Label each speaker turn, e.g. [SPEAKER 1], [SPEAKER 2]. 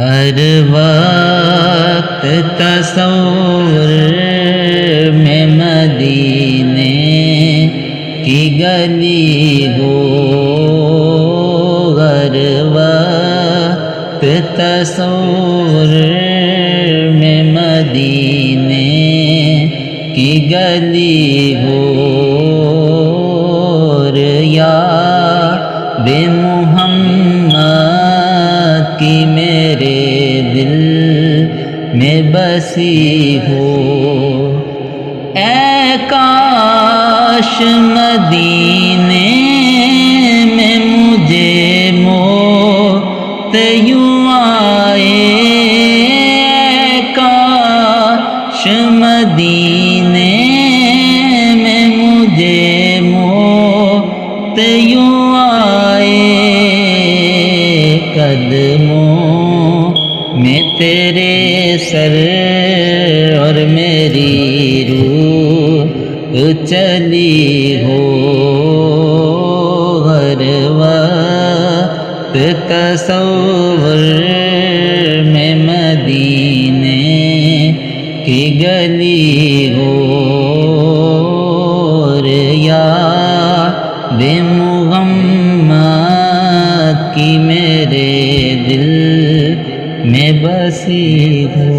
[SPEAKER 1] ہر وقت تصور میں مدینے کی گلی ہو، ہر وقت تصور میں مدینے کی گلی ہو، یاد محمد کی میرے دل میں بسی ہو۔ اے کاش مدینے میں مجھے موت یوں آئے، اے کاش مدینے میں مجھے موت یوں آئے، قدموں میں تیرے سر اور میری روح چلی ہو، ہر وقت تصور میں مدینے کی گلی ہو، یاد محمد کی میرے دل میں بسی ہو۔